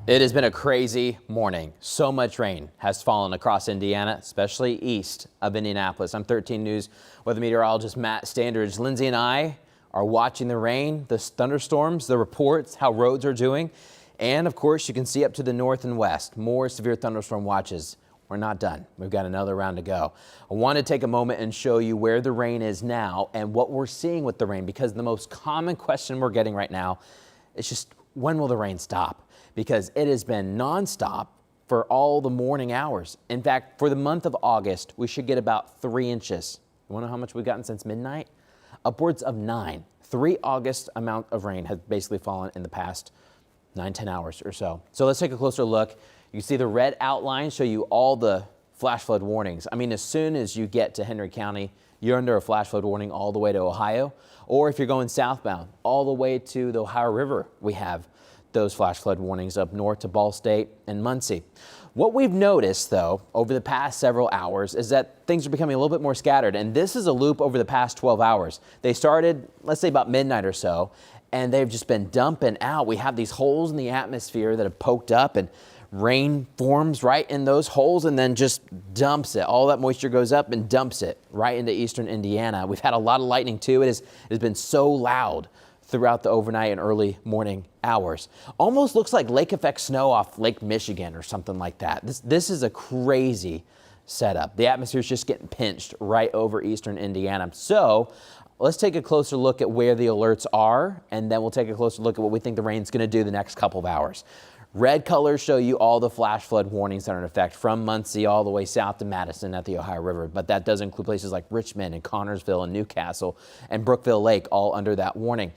It has been a crazy morning. So much rain has fallen across Indiana, especially east of Indianapolis. I'm 13 News weather meteorologist Matt Standridge. Lindsay and I are watching the rain, the thunderstorms, the reports, how roads are doing. And of course, you can see up to the north and west, more severe thunderstorm watches. We're not done. We've got another round to go. I want to take a moment and show you where the rain is now and what we're seeing with the rain, because the most common question we're getting right now is just, when will the rain stop? Because it has been nonstop for all the morning hours. In fact, for the month of August, we should get about 3 inches. You want to know how much we've gotten since midnight? Upwards of 9. 3 August amount of rain has basically fallen in the past 9-10 hours or so. So let's take a closer look. You can see the red outline show you all the flash flood warnings. I mean, as soon as you get to Henry County, you're under a flash flood warning all the way to Ohio. Or if you're going southbound, all the way to the Ohio River, we have those flash flood warnings up north to Ball State and Muncie. What we've noticed, though, over the past several hours is that things are becoming a little bit more scattered. And this is a loop over the past 12 hours. They started, let's say, about midnight or so, and they've just been dumping out. We have these holes in the atmosphere that have poked up, and rain forms right in those holes and then just dumps it. All that moisture goes up and dumps it right into eastern Indiana. We've had a lot of lightning, too. It has been so loud throughout the overnight and early morning hours. Almost looks like lake effect snow off Lake Michigan or something like that. This is a crazy setup. The atmosphere is just getting pinched right over eastern Indiana. So let's take a closer look at where the alerts are, and then we'll take a closer look at what we think the rain's going to do the next couple of hours. Red colors show you all the flash flood warnings that are in effect from Muncie all the way south to Madison at the Ohio River. But that does include places like Richmond and Connorsville and Newcastle and Brookville Lake, all under that warning.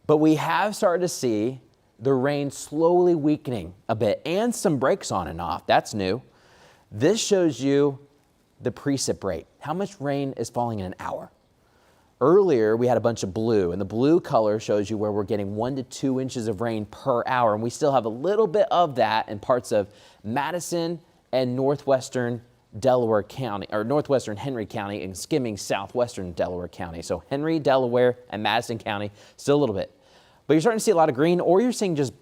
But we have started to see the rain slowly weakening a bit and some breaks on and off. That's new. This shows you the precip rate. How much rain is falling in an hour? Earlier, we had a bunch of blue, and the blue color shows you where we're getting 1 to 2 inches of rain per hour, and we still have a little bit of that in parts of Madison and northwestern Delaware County, or northwestern Henry County, and skimming southwestern Delaware County. So Henry, Delaware, and Madison County, still a little bit. But you're starting to see a lot of green, or you're seeing just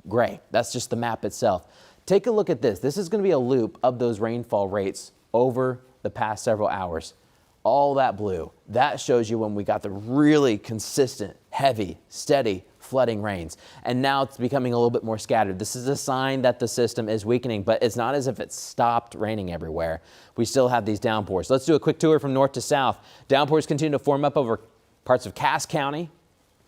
gray. That's just the map itself. Take a look at this. This is going to be a loop of those rainfall rates over the past several hours. All that blue, that shows you when we got the really consistent, heavy, steady flooding rains. And now it's becoming a little bit more scattered. This is a sign that the system is weakening, but it's not as if it stopped raining everywhere. We still have these downpours. Let's do a quick tour from north to south. Downpours continue to form up over parts of Cass County,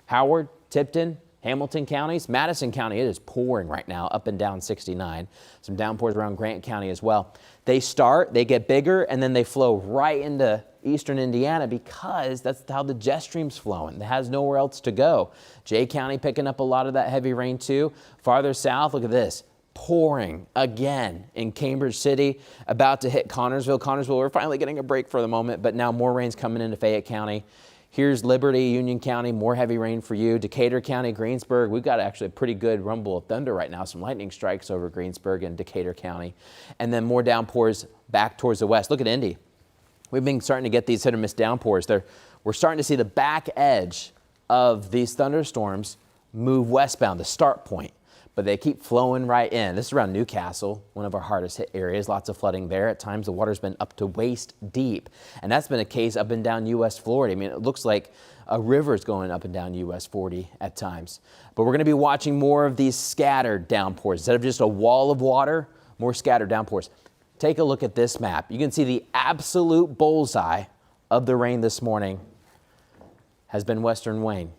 Howard, Tipton, Hamilton counties. Madison County, it is pouring right now, up and down 69. Some downpours around Grant County as well. They start, they get bigger, and then they flow right into eastern Indiana because that's how the jet stream's flowing. It has nowhere else to go. Jay County picking up a lot of that heavy rain too. Farther south, look at this. Pouring again in Cambridge City, about to hit Connorsville. Connorsville, we're finally getting a break for the moment, but now more rain's coming into Fayette County. Here's Liberty, Union County, more heavy rain for you. Decatur County, Greensburg, we've got actually a pretty good rumble of thunder right now. Some lightning strikes over Greensburg and Decatur County. And then more downpours back towards the west. Look at Indy. We've been starting to get these hit or miss downpours. We're starting to see the back edge of these thunderstorms move westbound, the start point. But they keep flowing right in. This is around Newcastle, one of our hardest hit areas. Lots of flooding there. At times, the water's been up to waist deep. And that's been a case up and down U.S. 40. I mean, it looks like a river's going up and down U.S. 40 at times. But we're going to be watching more of these scattered downpours. Instead of just a wall of water, more scattered downpours. Take a look at this map. You can see the absolute bullseye of the rain this morning has been western Wayne.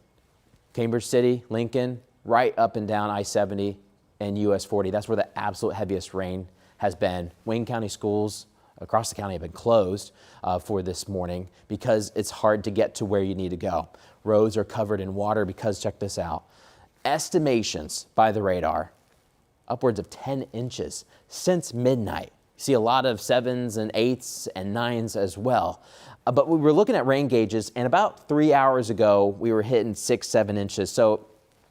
Cambridge City, Lincoln, right up and down I-70 and US 40. That's where the absolute heaviest rain has been. Wayne County schools across the county have been closed for this morning because it's hard to get to where you need to go. Roads are covered in water because, check this out, estimations by the radar, upwards of 10 inches since midnight. You see a lot of 7s and 8s and 9s as well. But we were looking at rain gauges, and about 3 hours ago, we were hitting 6-7 inches. So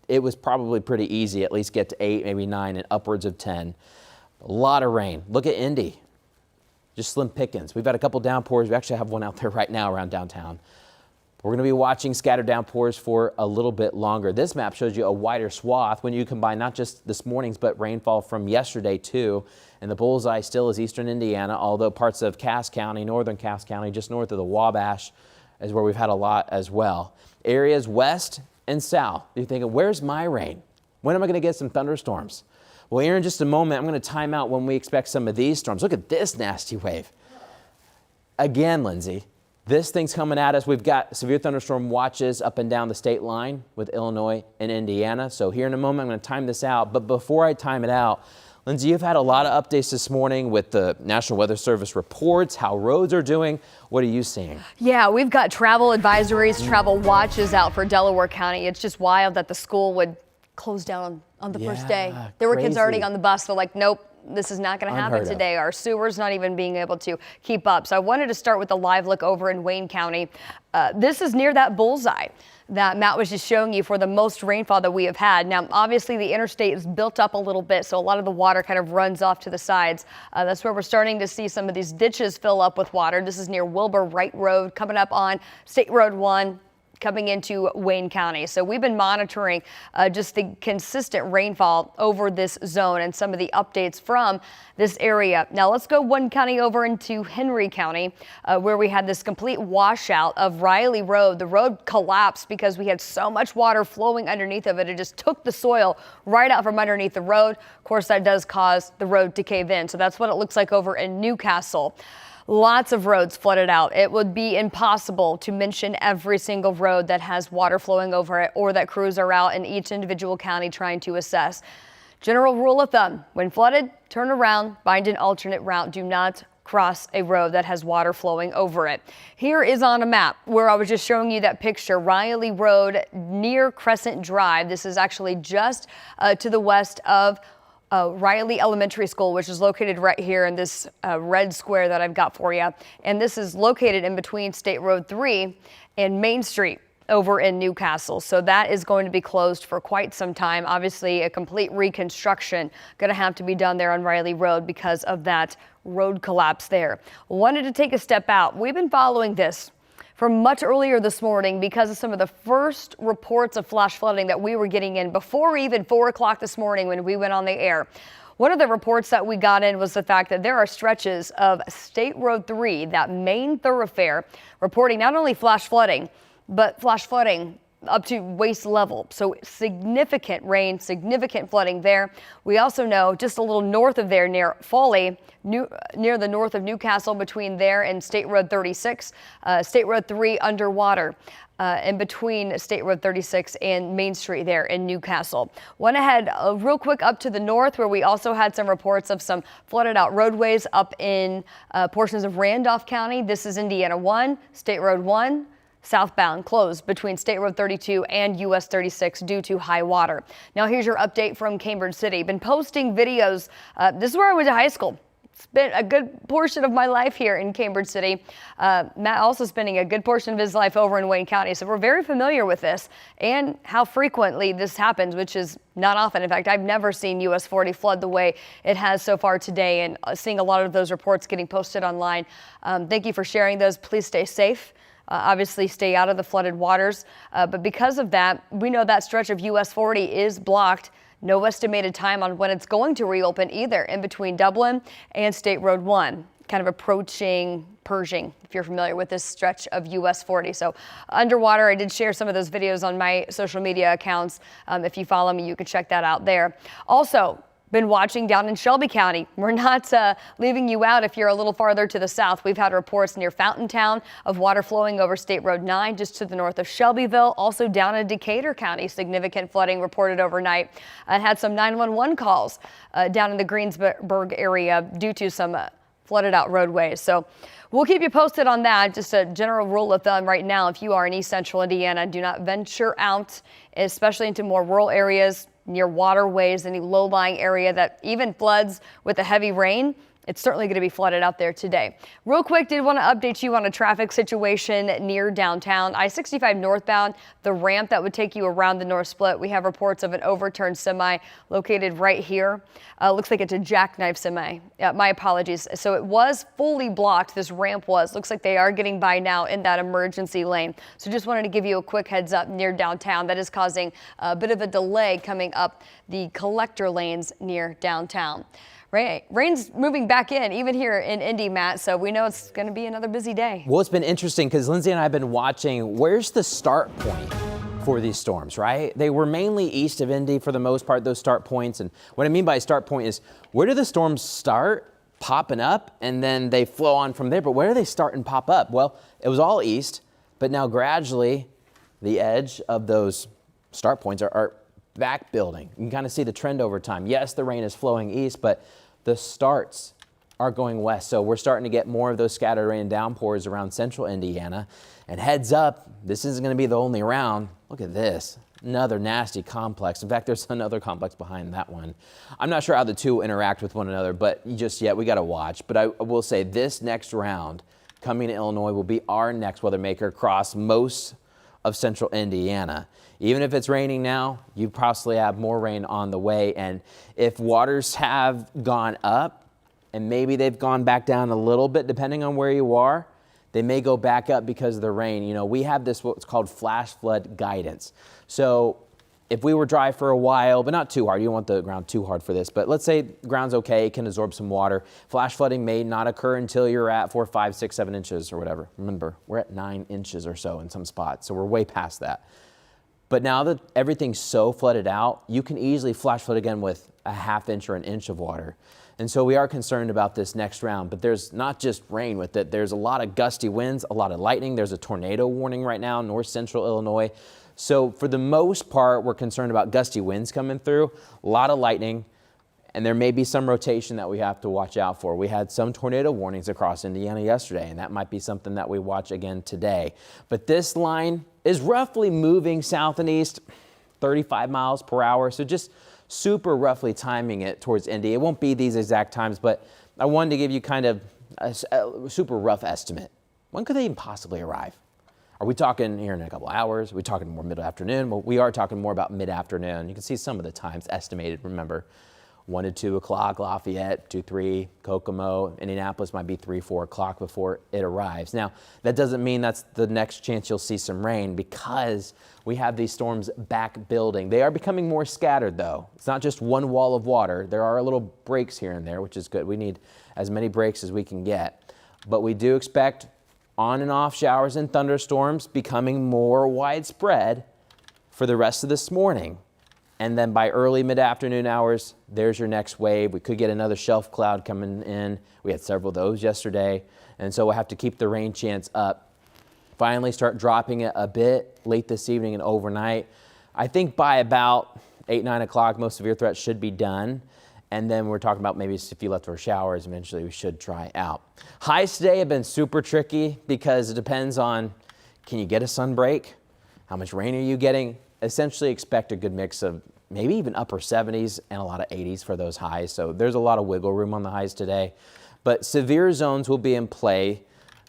it was probably pretty easy, at least get to 8, maybe 9, and upwards of 10. A lot of rain. Look at Indy. Just slim pickings. We've had a couple downpours. We actually have one out there right now around downtown. We're going to be watching scattered downpours for a little bit longer. This map shows you a wider swath when you combine not just this morning's, but rainfall from yesterday too. And the bullseye still is eastern Indiana, although parts of Cass County, northern Cass County, just north of the Wabash is where we've had a lot as well. Areas west and south, you're thinking, where's my rain? When am I going to get some thunderstorms? Well, here in just a moment, I'm going to time out when we expect some of these storms. Look at this nasty wave. Again, Lindsay. This thing's coming at us. We've got severe thunderstorm watches up and down the state line with Illinois and Indiana. So here in a moment, I'm going to time this out. But before I time it out, Lindsay, you've had a lot of updates this morning with the National Weather Service reports, how roads are doing. What are you seeing? Yeah, we've got travel advisories, travel watches out for Delaware County. It's just wild that the school would close down on the first day. There were kids already on the bus. They're like, nope. This is not going to happen today. Our sewer's not even being able to keep up. So I wanted to start with a live look over in Wayne County. This is near that bullseye that Matt was just showing you for the most rainfall that we have had. Now, obviously, the interstate is built up a little bit, so a lot of the water kind of runs off to the sides. That's where we're starting to see some of these ditches fill up with water. This is near Wilbur Wright Road, coming up on State Road 1. Coming into Wayne County. So we've been monitoring just the consistent rainfall over this zone and some of the updates from this area. Now let's go one county over into Henry County where we had this complete washout of Riley Road. The road collapsed because we had so much water flowing underneath of it. It just took the soil right out from underneath the road. Of course, that does cause the road to cave in. So that's what it looks like over in Newcastle. Lots of roads flooded out. It would be impossible to mention every single road that has water flowing over it or that crews are out in each individual county trying to assess. General rule of thumb, when flooded, turn around, find an alternate route. Do not cross a road that has water flowing over it. Here is on a map where I was just showing you that picture, Riley Road near Crescent Drive. This is actually just to the west of Riley Elementary School, which is located right here in this red square that I've got for you. And this is located in between State Road 3 and Main Street over in Newcastle. So that is going to be closed for quite some time. Obviously, a complete reconstruction going to have to be done there on Riley Road because of that road collapse there. Wanted to take a step out. We've been following this from much earlier this morning because of some of the first reports of flash flooding that we were getting in before even 4 o'clock this morning when we went on the air. One of the reports that we got in was the fact that there are stretches of State Road 3, that main thoroughfare, reporting not only flash flooding, but flash flooding up to waist level. So significant rain, significant flooding there. We also know just a little north of there near Foley, near the north of Newcastle, between there and State Road 36, State Road 3 underwater. In between State Road 36 and Main Street there in Newcastle. Went ahead real quick up to the north where we also had some reports of some flooded out roadways up in portions of Randolph County. This is Indiana 1, State Road 1. Southbound closed between State Road 32 and US 36 due to high water. Now here's your update from Cambridge City. Been posting videos. This is where I went to high school. Spent a good portion of my life here in Cambridge City. Matt also spending a good portion of his life over in Wayne County. So we're very familiar with this and how frequently this happens, which is not often. In fact, I've never seen US 40 flood the way it has so far today, and seeing a lot of those reports getting posted online. Thank you for sharing those. Please stay safe. Obviously stay out of the flooded waters. But because of that, we know that stretch of US 40 is blocked. No estimated time on when it's going to reopen either, in between Dublin and State Road 1, kind of approaching Pershing, if you're familiar with this stretch of US 40. So underwater, I did share some of those videos on my social media accounts. If you follow me, you can check that out there. Also, been watching down in Shelby County. We're not leaving you out if you're a little farther to the south. We've had reports near Fountaintown of water flowing over State Road 9 just to the north of Shelbyville. Also down in Decatur County, significant flooding reported overnight. Had some 911 calls down in the Greensburg area due to some flooded out roadways. So we'll keep you posted on that. Just a general rule of thumb right now, if you are in East Central Indiana, do not venture out, especially into more rural areas near waterways, any low-lying area that even floods with the heavy rain. it's certainly going to be flooded out there today. Real quick, did want to update you on a traffic situation near downtown. I-65 northbound, the ramp that would take you around the North Split. We have reports of an overturned semi located right here. Looks like it's a jackknife semi. My apologies. So it was fully blocked. This ramp was. Looks like they are getting by now in that emergency lane. So just wanted to give you a quick heads up near downtown. That is causing a bit of a delay coming up the collector lanes near downtown. Rain's moving back in, even here in Indy, Matt, so we know it's going to be another busy day. Well, it's been interesting because Lindsay and I have been watching where's the start point for these storms, right? They were mainly east of Indy for the most part, those start points. And what I mean by start point is where do the storms start popping up and then they flow on from there? But where do they start and pop up? Well, it was all east, but now gradually the edge of those start points are back building. You can kind of see the trend over time. Yes, the rain is flowing east, but the starts are going west. So we're starting to get more of those scattered rain downpours around central Indiana. And heads up, this isn't going to be the only round. Look at this. Another nasty complex. In fact, there's another complex behind that one. I'm not sure how the two interact with one another, but just yet we got to watch. But I will say this next round coming to Illinois will be our next weather maker across most of central Indiana. Even if it's raining now, you possibly have more rain on the way. And if waters have gone up and maybe they've gone back down a little bit, depending on where you are, they may go back up because of the rain. You know, we have this what's called flash flood guidance. So if we were dry for a while, but not too hard, you don't want the ground too hard for this, but let's say the ground's okay, it can absorb some water. Flash flooding may not occur until you're at 4, 5, 6, 7 inches or whatever. Remember, we're at 9 inches or so in some spots, so we're way past that. But now that everything's so flooded out, you can easily flash flood again with a ½ inch or an inch of water. And so we are concerned about this next round, but there's not just rain with it. There's a lot of gusty winds, a lot of lightning. There's a tornado warning right now, north central Illinois. So for the most part, we're concerned about gusty winds coming through, a lot of lightning, and there may be some rotation that we have to watch out for. We had some tornado warnings across Indiana yesterday, and that might be something that we watch again today. But this line is roughly moving south and east, 35 miles per hour. So just super roughly timing it towards Indy. It won't be these exact times, but I wanted to give you kind of a super rough estimate. When could they even possibly arrive? Are we talking here in a couple hours? Are we talking more mid-afternoon? Well, we are talking more about mid-afternoon. You can see some of the times estimated, remember. 1 to 2 o'clock, Lafayette, 2, 3, Kokomo, Indianapolis might be 3, 4 o'clock before it arrives. Now, that doesn't mean that's the next chance you'll see some rain because we have these storms back building. They are becoming more scattered though. It's not just one wall of water. There are little breaks here and there, which is good. We need as many breaks as we can get. But we do expect on and off showers and thunderstorms becoming more widespread for the rest of this morning. And then by early mid-afternoon hours, there's your next wave. We could get another shelf cloud coming in. We had several of those yesterday. And so we'll have to keep the rain chance up. Finally start dropping it a bit late this evening and overnight. I think by about 8, 9 o'clock, most severe threats should be done. And then we're talking about maybe a few leftover showers eventually we should try out. Highs today have been super tricky because it depends on, can you get a sun break? How much rain are you getting? Essentially expect a good mix of maybe even upper 70s and a lot of 80s for those highs. So there's a lot of wiggle room on the highs today. But severe zones will be in play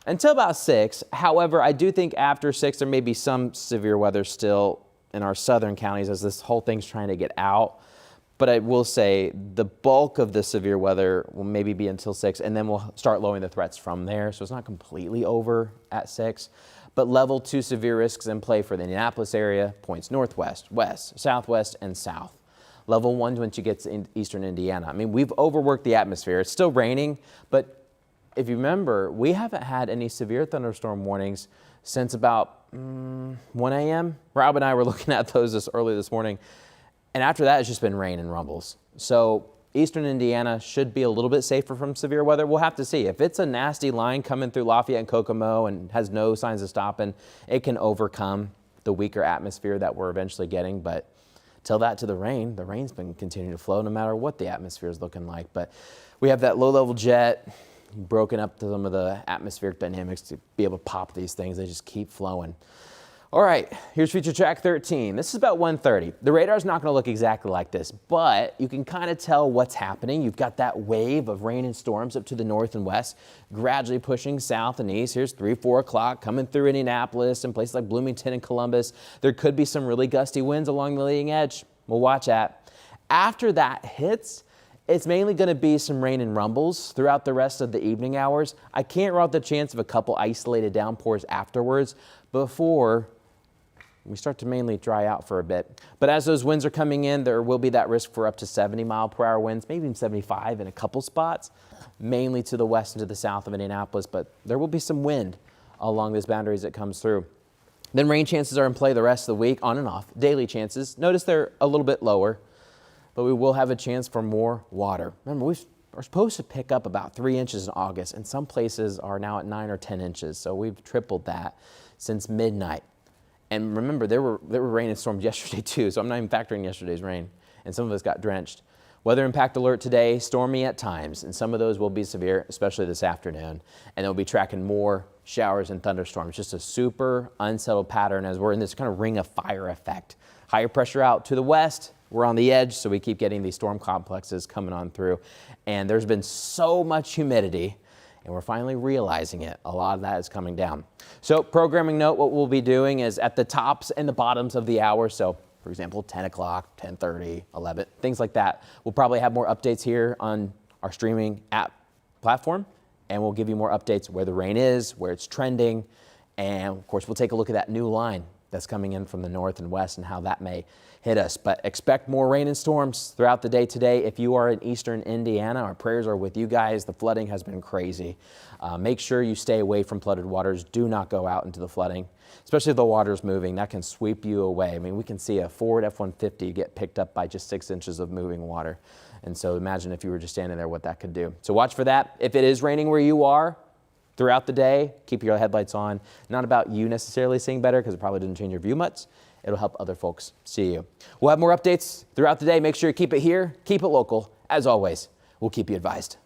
until about 6. However, I do think after 6 there may be some severe weather still in our southern counties as this whole thing's trying to get out. But I will say the bulk of the severe weather will maybe be until 6, and then we'll start lowering the threats from there. So it's not completely over at 6. But level 2 severe risks in play for the Indianapolis area, points northwest, west, southwest, and south. Level 1 once you get to eastern Indiana. I mean, we've overworked the atmosphere. It's still raining, but if you remember, we haven't had any severe thunderstorm warnings since about 1 a.m. Rob and I were looking at those early this morning. And after that, it's just been rain and rumbles. So eastern Indiana should be a little bit safer from severe weather. We'll have to see. If it's a nasty line coming through Lafayette and Kokomo and has no signs of stopping, it can overcome the weaker atmosphere that we're eventually getting. But till that to the rain's been continuing to flow no matter what the atmosphere is looking like. But we have that low-level jet broken up to some of the atmospheric dynamics to be able to pop these things. They just keep flowing. All right, here's Future Track 13. This is about 1:30. The radar's not going to look exactly like this, but you can kind of tell what's happening. You've got that wave of rain and storms up to the north and west, gradually pushing south and east. Here's 3, 4 o'clock coming through Indianapolis and places like Bloomington and Columbus. There could be some really gusty winds along the leading edge. We'll watch that. After that hits, it's mainly going to be some rain and rumbles throughout the rest of the evening hours. I can't rule out the chance of a couple isolated downpours afterwards before we start to mainly dry out for a bit. But as those winds are coming in, there will be that risk for up to 70-mile-per-hour winds, maybe even 75 in a couple spots, mainly to the west and to the south of Indianapolis. But there will be some wind along those boundaries that comes through. Then rain chances are in play the rest of the week, on and off. Daily chances, notice they're a little bit lower, but we will have a chance for more water. Remember, we're supposed to pick up about 3 inches in August, and some places are now at 9 or 10 inches. So we've tripled that since midnight. And remember, there were rain and storms yesterday too, so I'm not even factoring yesterday's rain, and some of us got drenched. Weather impact alert today, stormy at times, and some of those will be severe, especially this afternoon. And they'll be tracking more showers and thunderstorms. Just a super unsettled pattern as we're in this kind of ring of fire effect. Higher pressure out to the west. We're on the edge, so we keep getting these storm complexes coming on through. And there's been so much humidity, and we're finally realizing it. A lot of that is coming down. So programming note, what we'll be doing is at the tops and the bottoms of the hour. So for example, 10 o'clock, 10:30, 11, things like that. We'll probably have more updates here on our streaming app platform, and we'll give you more updates where the rain is, where it's trending. And of course, we'll take a look at that new line that's coming in from the north and west and how that may hit us. But expect more rain and storms throughout the day today. If you are in eastern Indiana, our prayers are with you guys. The flooding has been crazy. Make sure you stay away from flooded waters. Do not go out into the flooding, especially if the water's moving. That can sweep you away. I mean, we can see a Ford F-150 get picked up by just 6 inches of moving water. And so imagine if you were just standing there, what that could do. So watch for that. If it is raining where you are, throughout the day, keep your headlights on. Not about you necessarily seeing better, because it probably didn't change your view much. It'll help other folks see you. We'll have more updates throughout the day. Make sure you keep it here, keep it local. As always, we'll keep you advised.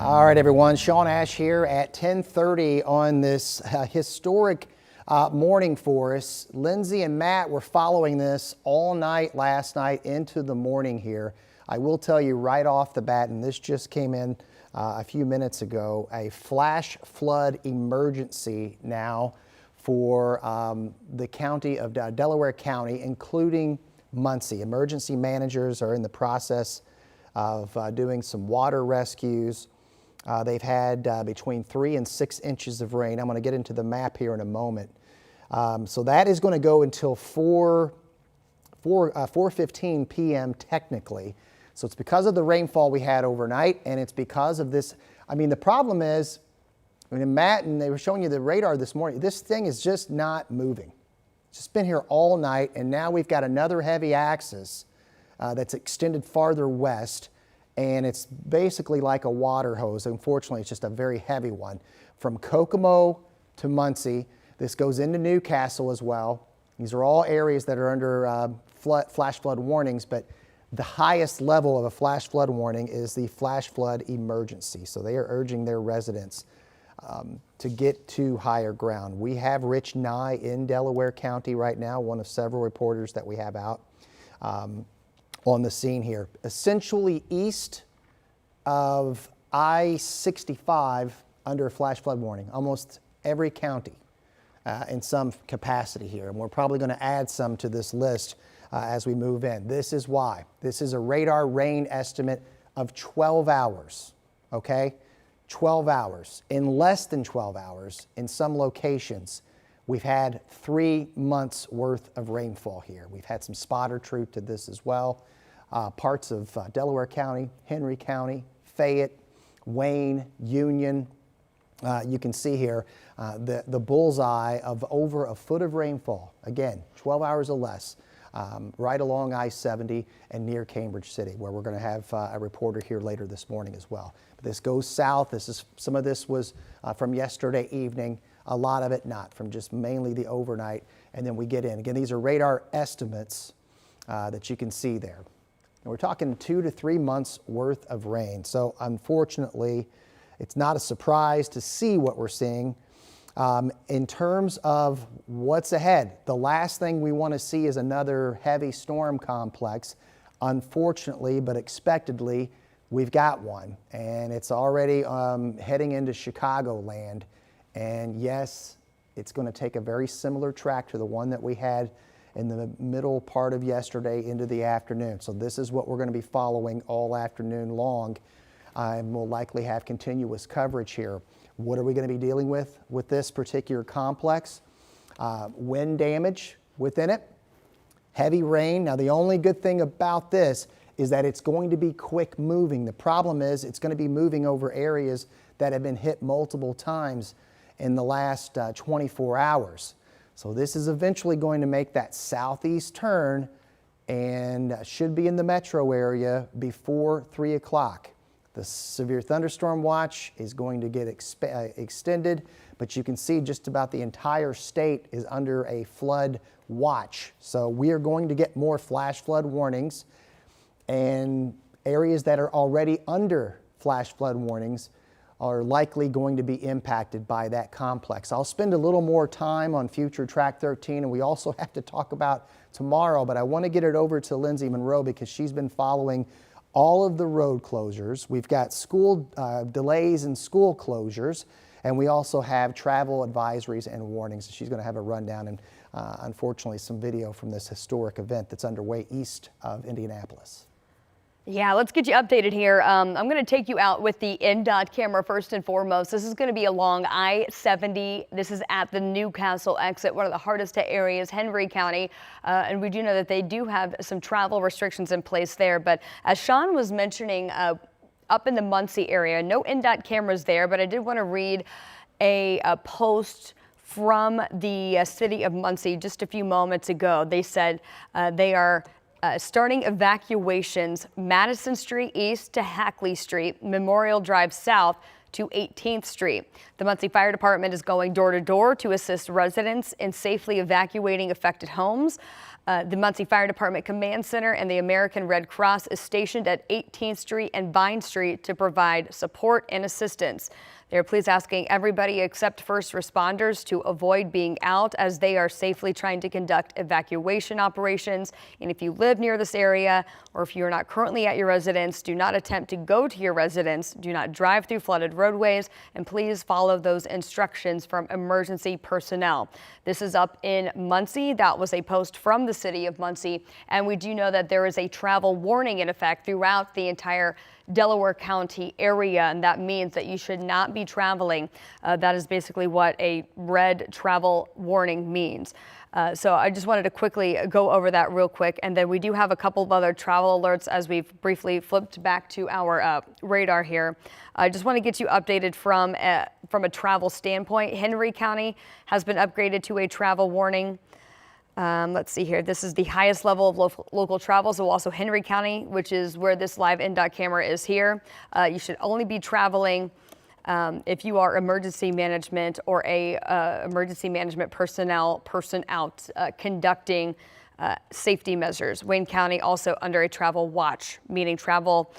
All right, everyone. Sean Ash here at 10:30 on this historic morning for us. Lindsay and Matt were following this all night last night into the morning here. I will tell you right off the bat, and this just came in a few minutes ago, a flash flood emergency now for the county of Delaware County, including Muncie. Emergency managers are in the process of doing some water rescues. They've had between 3 and 6 inches of rain. I'm going to get into the map here in a moment. So that is going to go until 4:15 p.m. technically. So it's because of the rainfall we had overnight, and it's because of this. I mean, the problem is, Matt and they were showing you the radar this morning. This thing is just not moving. It's just been here all night, and now we've got another heavy axis that's extended farther west. And it's basically like a water hose. Unfortunately, it's just a very heavy one. From Kokomo to Muncie, this goes into Newcastle as well. These are all areas that are under flash flood warnings, but the highest level of a flash flood warning is the flash flood emergency. So they are urging their residents to get to higher ground. We have Rich Nye in Delaware County right now, one of several reporters that we have out on the scene here. Essentially east of I-65 under a flash flood warning, almost every county in some capacity here. And we're probably going to add some to this list as we move in. This is why. This is a radar rain estimate of 12 hours, okay? 12 hours. In less than 12 hours, in some locations, we've had 3 months worth of rainfall here. We've had some spotter truth to this as well. Parts of Delaware County, Henry County, Fayette, Wayne, Union. You can see here the bullseye of over a foot of rainfall. Again, 12 hours or less, right along I-70 and near Cambridge City, where we're going to have a reporter here later this morning as well. But this goes south. Some of this was from yesterday evening. A lot of it not, from just mainly the overnight, and then we get in. Again, these are radar estimates that you can see there. And we're talking 2 to 3 months worth of rain. So unfortunately, it's not a surprise to see what we're seeing. In terms of what's ahead, the last thing we want to see is another heavy storm complex. Unfortunately, but expectedly, we've got one, and it's already heading into Chicagoland. And yes, it's going to take a very similar track to the one that we had in the middle part of yesterday into the afternoon. So this is what we're going to be following all afternoon long, and we'll likely have continuous coverage here. What are we going to be dealing with this particular complex? Wind damage within it, heavy rain. Now the only good thing about this is that it's going to be quick moving. The problem is it's going to be moving over areas that have been hit multiple times in the last 24 hours. So this is eventually going to make that southeast turn and should be in the metro area before 3 o'clock. The severe thunderstorm watch is going to get extended, but you can see just about the entire state is under a flood watch. So we are going to get more flash flood warnings, and areas that are already under flash flood warnings are likely going to be impacted by that complex. I'll spend a little more time on future Track 13, and we also have to talk about tomorrow, but I want to get it over to Lindsay Monroe because she's been following all of the road closures. We've got school delays and school closures, and we also have travel advisories and warnings. She's going to have a rundown and unfortunately some video from this historic event that's underway east of Indianapolis. Yeah, let's get you updated here. I'm going to take you out with the NDOT camera first and foremost. This is going to be along I-70. This is at the Newcastle exit, one of the hardest hit areas, Henry County. And we do know that they do have some travel restrictions in place there. But as Sean was mentioning, up in the Muncie area, no NDOT cameras there, but I did want to read a post from the city of Muncie just a few moments ago. They said they are starting evacuations Madison Street East to Hackley Street, Memorial Drive South to 18th Street. The Muncie Fire Department is going door to door to assist residents in safely evacuating affected homes. The Muncie Fire Department Command Center and the American Red Cross is stationed at 18th Street and Vine Street to provide support and assistance. They're please asking everybody except first responders to avoid being out as they are safely trying to conduct evacuation operations. And if you live near this area or if you're not currently at your residence, do not attempt to go to your residence. Do not drive through flooded roadways, and please follow those instructions from emergency personnel. This is up in Muncie. That was a post from the city of Muncie. And we do know that there is a travel warning in effect throughout the entire Delaware County area, and that means that you should not be traveling. That is basically what a red travel warning means. So I just wanted to quickly go over that real quick, and then we do have a couple of other travel alerts as we've briefly flipped back to our radar here. I just want to get you updated from a travel standpoint. Henry County has been upgraded to a travel warning. Let's see here. This is the highest level of local travel. So also Henry County, which is where this live in-dot camera is here. You should only be traveling if you are emergency management or a emergency management person out conducting safety measures. Wayne County also under a travel watch, meaning travel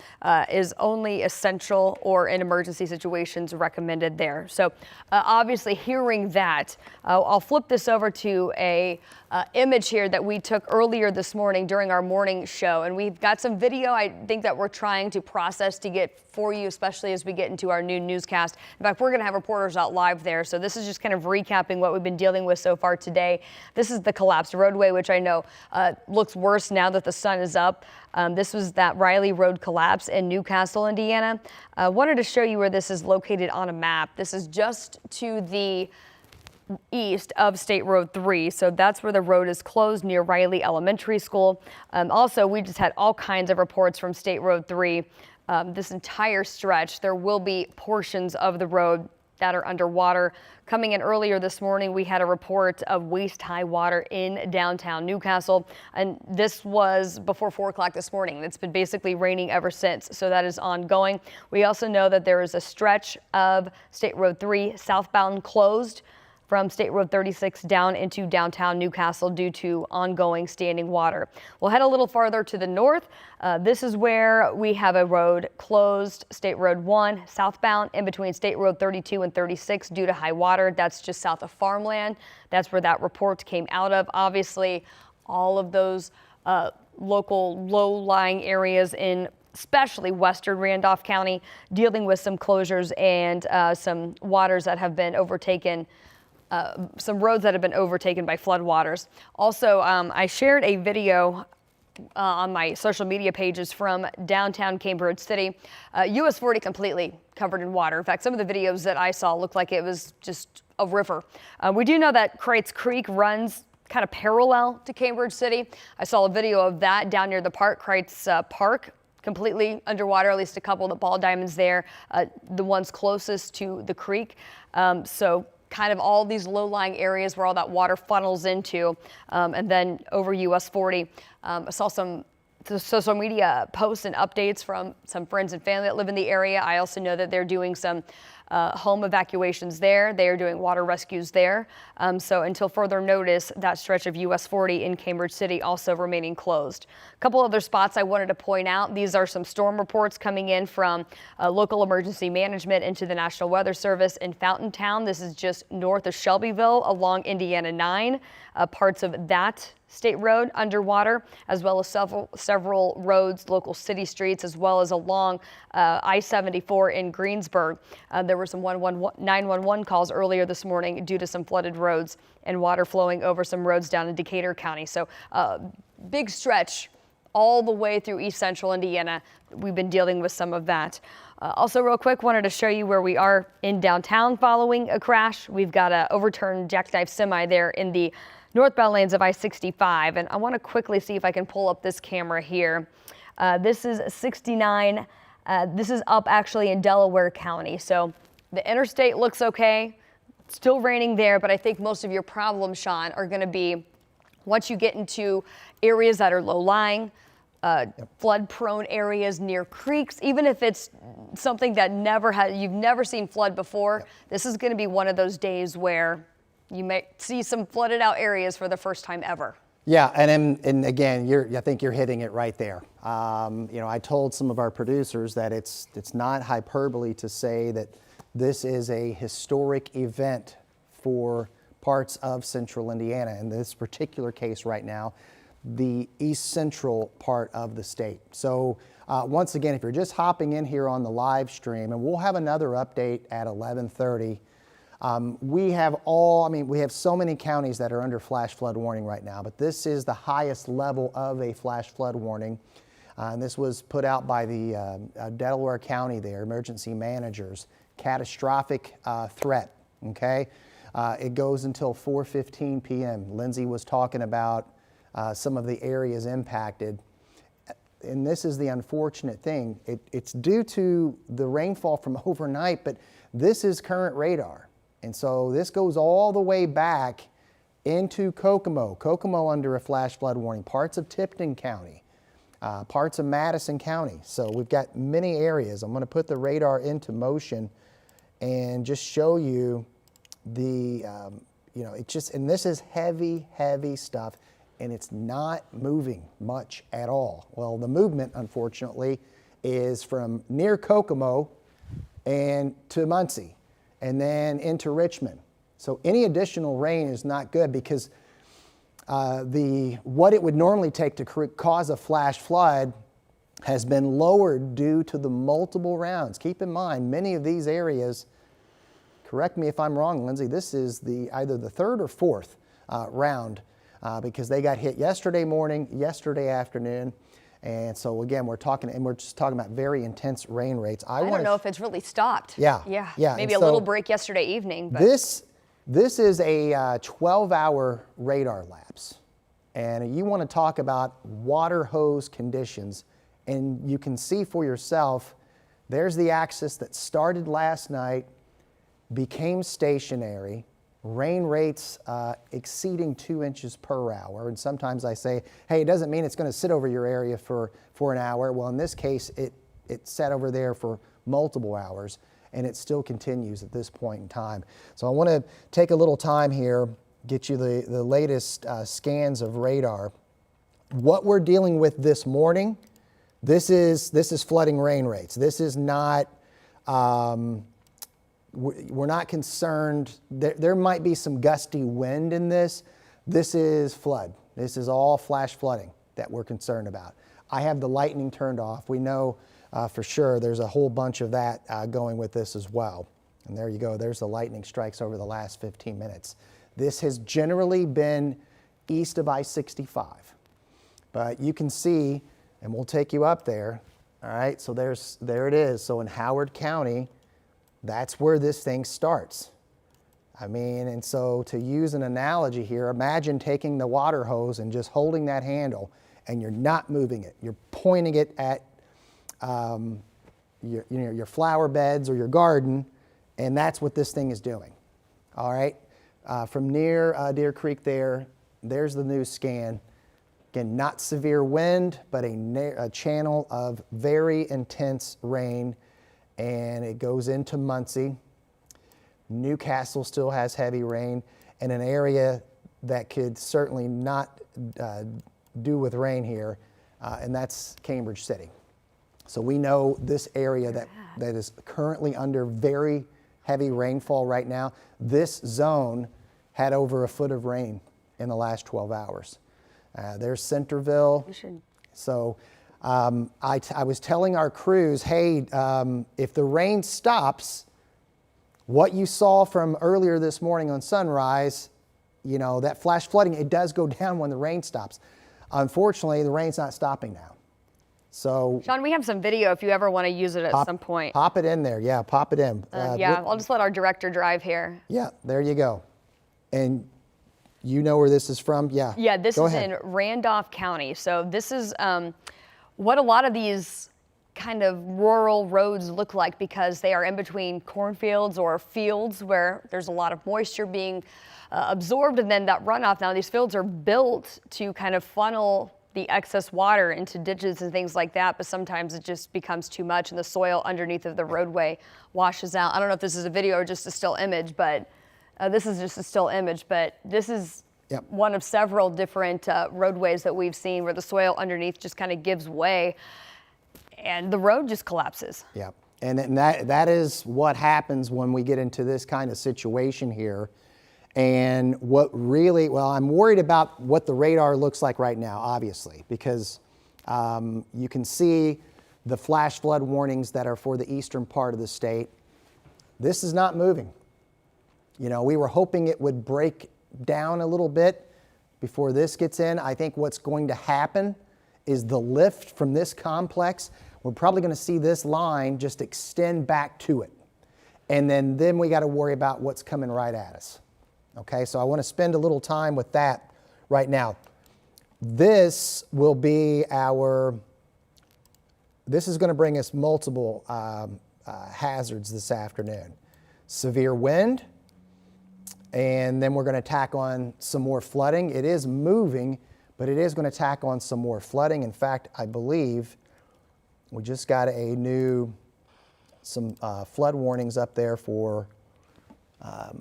is only essential or in emergency situations recommended there. So obviously hearing that, I'll flip this over to a image here that we took earlier this morning during our morning show. And we've got some video I think that we're trying to process to get for you, especially as we get into our new newscast. In fact, we're going to have reporters out live there. So this is just kind of recapping what we've been dealing with so far today. This is the collapsed roadway, which I know looks worse now that the sun is up. This was that Riley Road collapse in Newcastle, Indiana. I wanted to show you where this is located on a map. This is just to the east of State Road 3. So that's where the road is closed near Riley Elementary School. Also, we just had all kinds of reports from State Road 3. This entire stretch, there will be portions of the road that are underwater. Coming in earlier this morning, we had a report of waist-high water in downtown Newcastle, and this was before 4 o'clock this morning. It's been basically raining ever since, so that is ongoing. We also know that there is a stretch of State Road 3 southbound closed from State Road 36 down into downtown Newcastle due to ongoing standing water. We'll head a little farther to the north. This is where we have a road closed, State Road 1 southbound in between State Road 32 and 36 due to high water. That's just south of farmland. That's where that report came out of. Obviously, all of those local low-lying areas in especially western Randolph County dealing with some closures and some waters that have been overtaken. Some roads that have been overtaken by floodwaters. Also, I shared a video on my social media pages from downtown Cambridge City. US 40 completely covered in water. In fact, some of the videos that I saw looked like it was just a river. We do know that Kreitz Creek runs kind of parallel to Cambridge City. I saw a video of that down near the park, Kreitz Park, completely underwater, at least a couple of the ball diamonds there, the ones closest to the creek. So kind of all these low-lying areas where all that water funnels into, and then over US 40. I saw some social media posts and updates from some friends and family that live in the area. I also know that they're doing some home evacuations there. They are doing water rescues there. So until further notice, that stretch of US 40 in Cambridge City also remaining closed. A couple other spots I wanted to point out. These are some storm reports coming in from local emergency management into the National Weather Service in Fountaintown. This is just north of Shelbyville along Indiana 9. Parts of that state road underwater, as well as several roads, local city streets, as well as along I-74 in Greensburg. There were some 911 calls earlier this morning due to some flooded roads and water flowing over some roads down in Decatur County. So big stretch all the way through east central Indiana. We've been dealing with some of that. Also real quick, wanted to show you where we are in downtown following a crash. We've got an overturned jackknife semi there in the northbound lanes of I-65, and I want to quickly see if I can pull up this camera here. This is 69. This is up actually in Delaware County. So the interstate looks okay. Still raining there, but I think most of your problems, Sean, are going to be once you get into areas that are low-lying, flood-prone areas near creeks, even if it's something that you've never seen flood before. This is going to be one of those days where you may see some flooded out areas for the first time ever. Yeah, and again, I think you're hitting it right there. I told some of our producers that it's not hyperbole to say that this is a historic event for parts of central Indiana. In this particular case right now, the east central part of the state. So once again, if you're just hopping in here on the live stream, and we'll have another update at 11:30. We have so many counties that are under flash flood warning right now, but this is the highest level of a flash flood warning. And this was put out by the Delaware County, their emergency managers. Catastrophic threat, okay? It goes until 4:15 p.m. Lindsay was talking about some of the areas impacted. And this is the unfortunate thing. It's due to the rainfall from overnight, but this is current radar. And so this goes all the way back into Kokomo. Kokomo under a flash flood warning, parts of Tipton County, parts of Madison County. So we've got many areas. I'm going to put the radar into motion and just show you the, and this is heavy, heavy stuff, and it's not moving much at all. Well, the movement, unfortunately, is from near Kokomo and to Muncie, and then into Richmond. So any additional rain is not good because what it would normally take to cause a flash flood has been lowered due to the multiple rounds. Keep in mind, many of these areas, correct me if I'm wrong, Lindsay, this is either the third or fourth round because they got hit yesterday morning, yesterday afternoon. And so again, we're just talking about very intense rain rates. I don't know if it's really stopped. Yeah. Maybe a little break yesterday evening. But This is a 12-hour radar lapse. And you want to talk about water hose conditions. And you can see for yourself, there's the axis that started last night, became stationary, rain rates exceeding 2 inches per hour. And sometimes I say, hey, it doesn't mean it's going to sit over your area for an hour. Well, in this case, it sat over there for multiple hours, and it still continues at this point in time. So I want to take a little time here, get you the latest scans of radar. What we're dealing with this morning, this is flooding rain rates. This is not... we're not concerned. There might be some gusty wind in this. This is flood. This is all flash flooding that we're concerned about. I have the lightning turned off. We know for sure there's a whole bunch of that going with this as well. And there you go. There's the lightning strikes over the last 15 minutes. This has generally been east of I-65. But you can see, and we'll take you up there. All right, so there it is. So in Howard County, that's where this thing starts. I mean, and so to use an analogy here, imagine taking the water hose and just holding that handle, and you're not moving it. You're pointing it at your flower beds or your garden, and that's what this thing is doing. All right, from near Deer Creek there's the new scan. Again, not severe wind, but a channel of very intense rain. And it goes into Muncie. Newcastle still has heavy rain, and an area that could certainly not do with rain here, and that's Cambridge City. So we know this area that is currently under very heavy rainfall right now. This zone had over a foot of rain in the last 12 hours. There's Centerville. So I was telling our crews, hey, if the rain stops, what you saw from earlier this morning on Sunrise, that flash flooding, it does go down when the rain stops. Unfortunately, the rain's not stopping now. So, Sean, we have some video if you ever want to use it at some point. Pop it in there. Yeah, pop it in. I'll just let our director drive here. Yeah, there you go. And you know where this is from? Yeah. Yeah, this is in Randolph County. So this is what a lot of these kind of rural roads look like because they are in between cornfields or fields where there's a lot of moisture being absorbed and then that runoff. Now these fields are built to kind of funnel the excess water into ditches and things like that, but sometimes it just becomes too much and the soil underneath of the roadway washes out. I don't know if this is a video or just a still image, but this is just a still image, but this is Yep. one of several different roadways that we've seen where the soil underneath just kind of gives way and the road just collapses. Yeah, and that is what happens when we get into this kind of situation here. And what really, well, I'm worried about what the radar looks like right now, obviously, because you can see the flash flood warnings that are for the eastern part of the state. This is not moving. You know, we were hoping it would break down a little bit before this gets in. I think what's going to happen is the lift from this complex, we're probably going to see this line just extend back to it. And then we got to worry about what's coming right at us. Okay, so I want to spend a little time with that right now. This will be this is going to bring us multiple hazards this afternoon. Severe wind, and then we're going to tack on some more flooding. It is moving, but it is going to tack on some more flooding. In fact, I believe we just got some flood warnings up there for,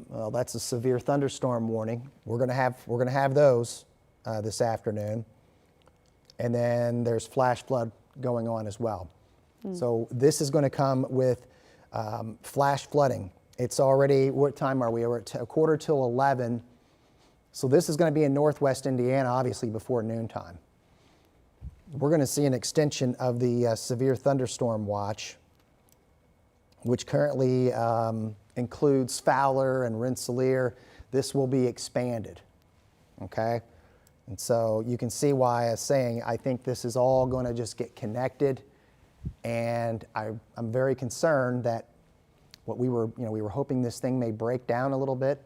well, that's a severe thunderstorm warning. We're going to have those this afternoon. And then there's flash flood going on as well. So this is going to come with flash flooding. It's already, what time are we? We're at 11:45. So this is going to be in northwest Indiana, obviously before noontime. We're going to see an extension of the severe thunderstorm watch, which currently includes Fowler and Rensselaer. This will be expanded, okay? And so you can see why I was saying I think this is all going to just get connected, and I'm very concerned that what we were hoping this thing may break down a little bit.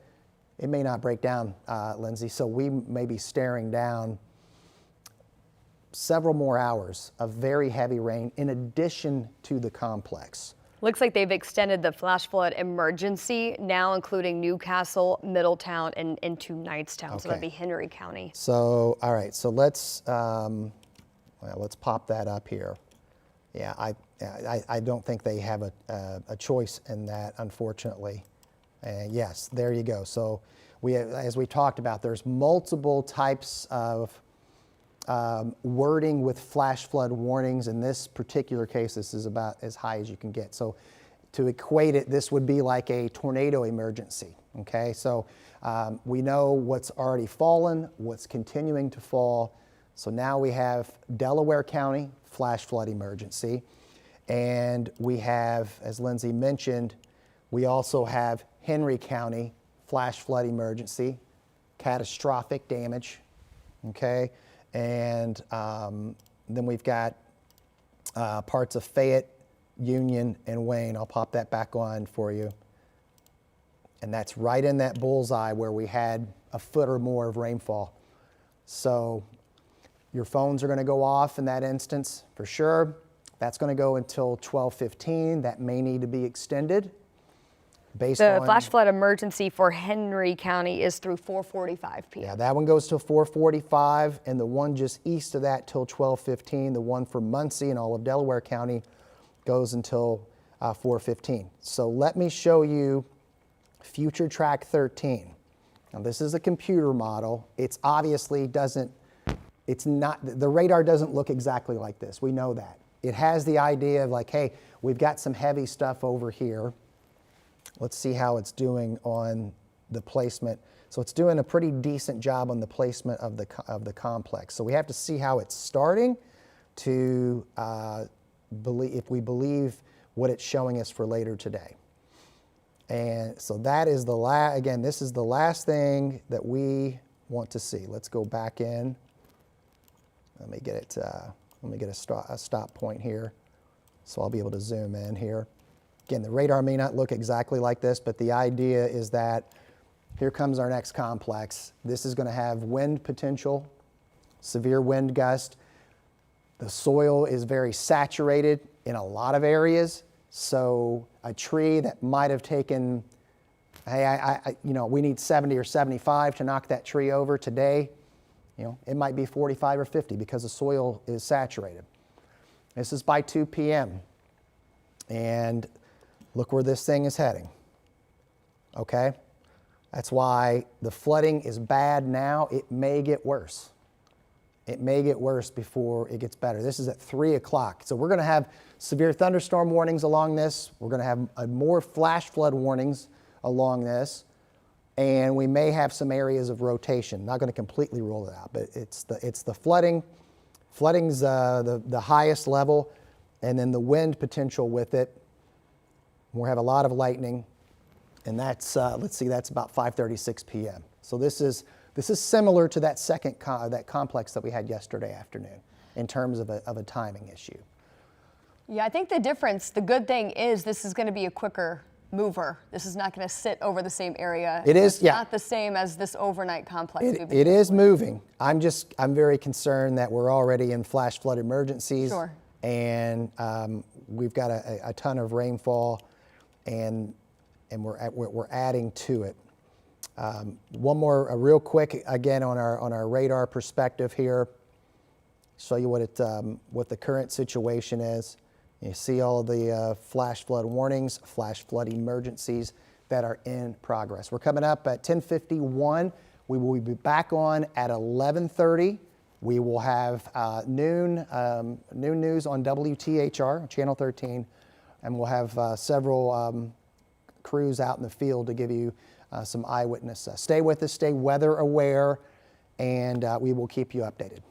It may not break down, Lindsay, so we may be staring down several more hours of very heavy rain in addition to the complex. Looks like they've extended the flash flood emergency, now including Newcastle, Middletown, and into Knightstown. Okay. So that'd be Henry County. So, all right, so let's pop that up here. Yeah, I don't think they have a choice in that, unfortunately. And yes, there you go. So as we talked about, there's multiple types of wording with flash flood warnings. In this particular case, this is about as high as you can get. So to equate it, this would be like a tornado emergency, okay? So we know what's already fallen, what's continuing to fall. So now we have Delaware County flash flood emergency. And we have, as Lindsay mentioned, we also have Henry County flash flood emergency, catastrophic damage, okay? And then we've got parts of Fayette, Union, and Wayne. I'll pop that back on for you. And that's right in that bullseye where we had a foot or more of rainfall. So your phones are going to go off in that instance for sure. That's going to go until 12:15. That may need to be extended. The flash flood emergency for Henry County is through 4:45 p.m. Yeah, that one goes till 4:45, and the one just east of that till 12:15. The one for Muncie and all of Delaware County goes until 4:15. So let me show you Future Track 13. Now this is a computer model. It's obviously doesn't, it's not, the radar doesn't look exactly like this. We know that. It has the idea of like, hey, we've got some heavy stuff over here. Let's see how it's doing on the placement. So it's doing a pretty decent job on the placement of the complex. So we have to see how it's starting to believe, if we believe what it's showing us for later today. And so that is again, this is the last thing that we want to see. Let's go back in. Let me get it. Let me get a stop point here, so I'll be able to zoom in here. Again, the radar may not look exactly like this, but the idea is that here comes our next complex. This is going to have wind potential, severe wind gust. The soil is very saturated in a lot of areas, so a tree that might have taken, hey, we need 70 or 75 to knock that tree over today. It might be 45 or 50 because the soil is saturated. This is by 2 p.m. And look where this thing is heading, okay? That's why the flooding is bad now. It may get worse. It may get worse before it gets better. This is at 3 o'clock. So we're going to have severe thunderstorm warnings along this. We're going to have more flash flood warnings along this. And we may have some areas of rotation. Not going to completely rule it out, but it's the flooding. Flooding's the highest level, and then the wind potential with it. We'll have a lot of lightning, and that's let's see, that's about 5:36 p.m. So this is similar to that second that complex that we had yesterday afternoon in terms of a timing issue. Yeah, I think the difference, the good thing is this is going to be a quicker mover. This is not going to sit over the same area. It is, it's yeah. not the same as this overnight complex. It is moving. I'm very concerned that we're already in flash flood emergencies. Sure. And we've got a ton of rainfall, and we're adding to it. One more real quick again on our radar perspective here. Show you what the current situation is. You see all of the flash flood warnings, flash flood emergencies that are in progress. We're coming up at 10:51. We will be back on at 11:30. We will have noon news on WTHR, Channel 13, and we'll have several crews out in the field to give you some eyewitness. Stay with us, stay weather aware, and we will keep you updated.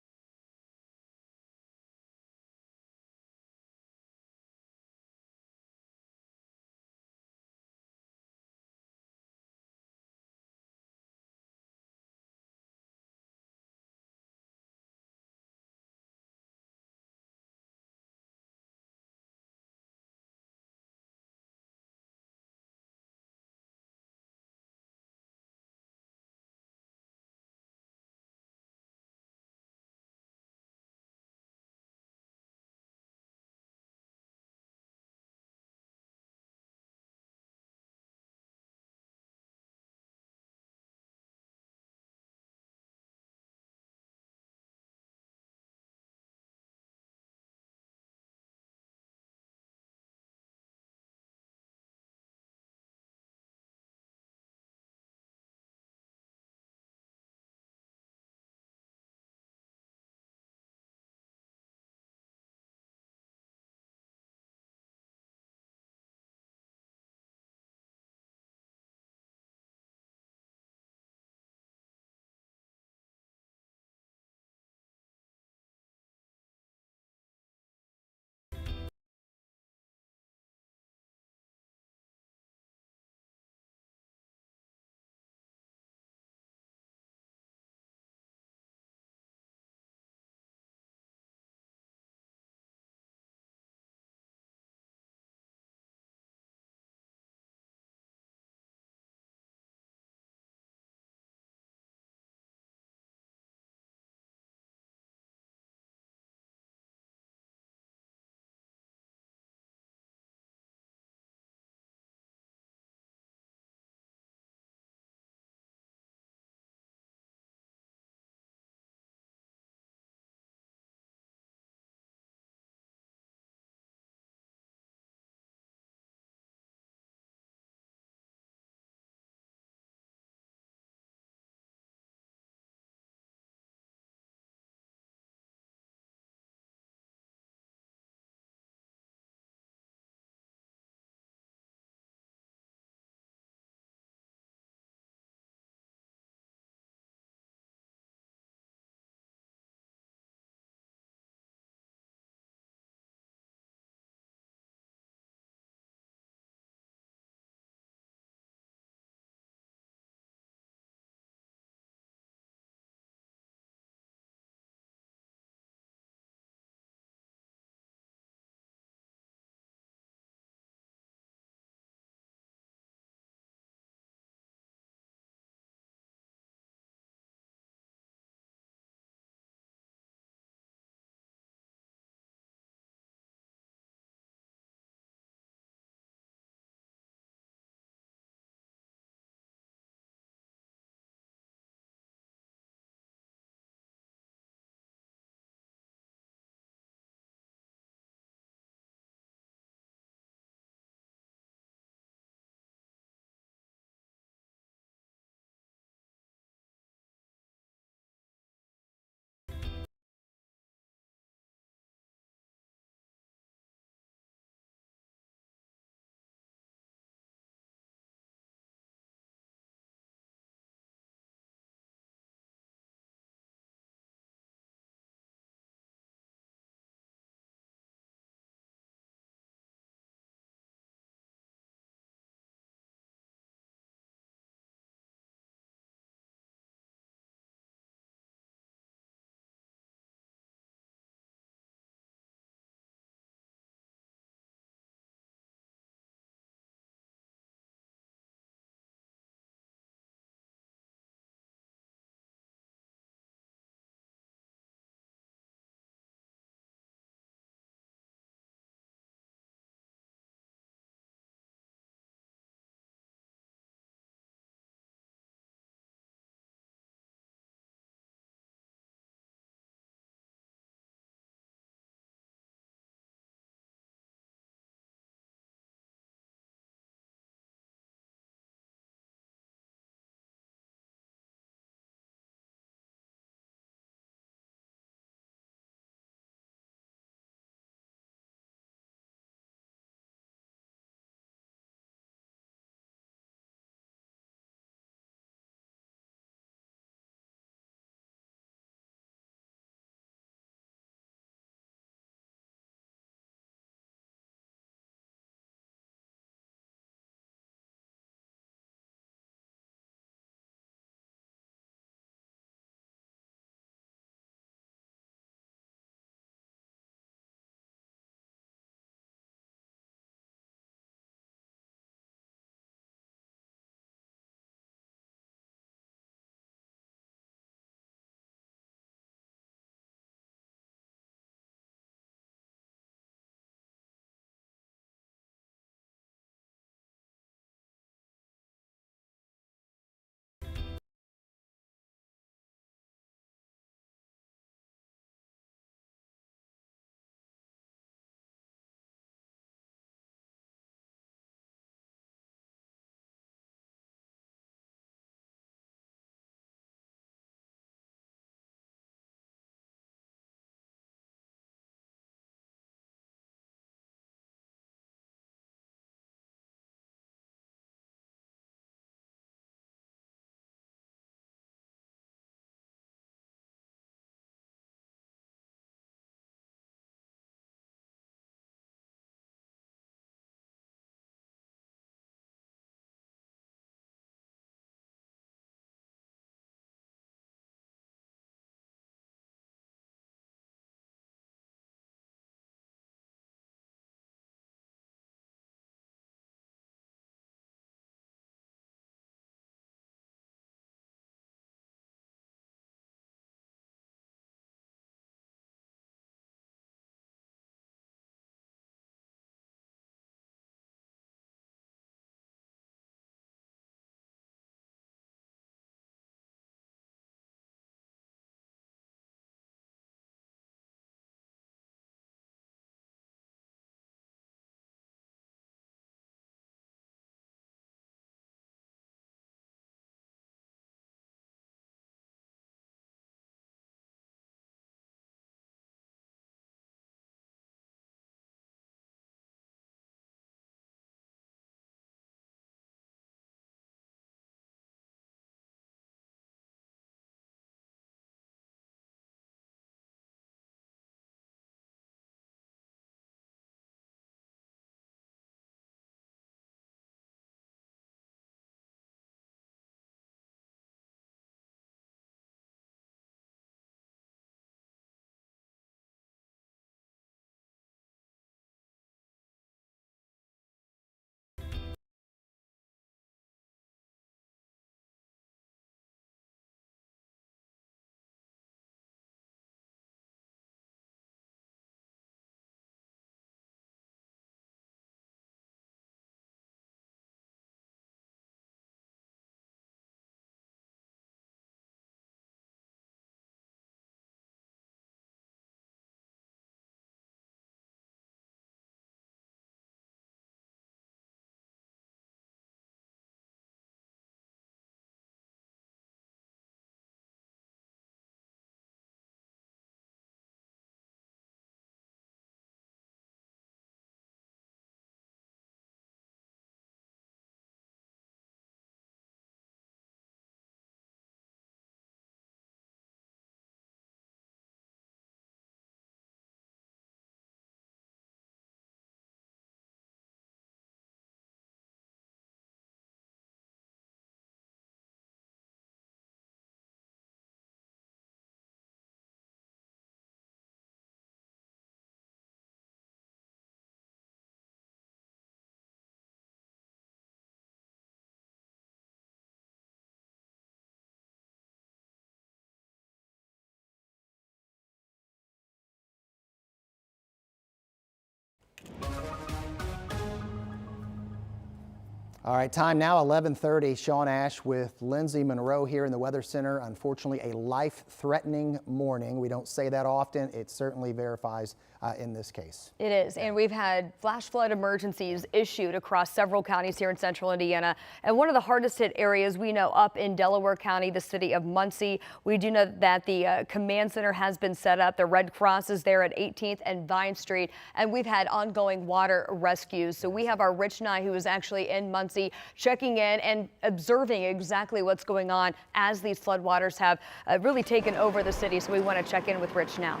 All right, time now 11:30. Sean Ash with Lindsay Monroe here in the Weather Center. Unfortunately, a life-threatening morning. We don't say that often. It certainly verifies in this case. It is, and we've had flash flood emergencies issued across several counties here in central Indiana. And one of the hardest hit areas we know up in Delaware County, the city of Muncie. We do know that the command center has been set up. The Red Cross is there at 18th and Vine Street, and we've had ongoing water rescues. So we have our Rich Nye, who is actually in Muncie, checking in and observing exactly what's going on as these floodwaters have really taken over the city. So we want to check in with Rich now.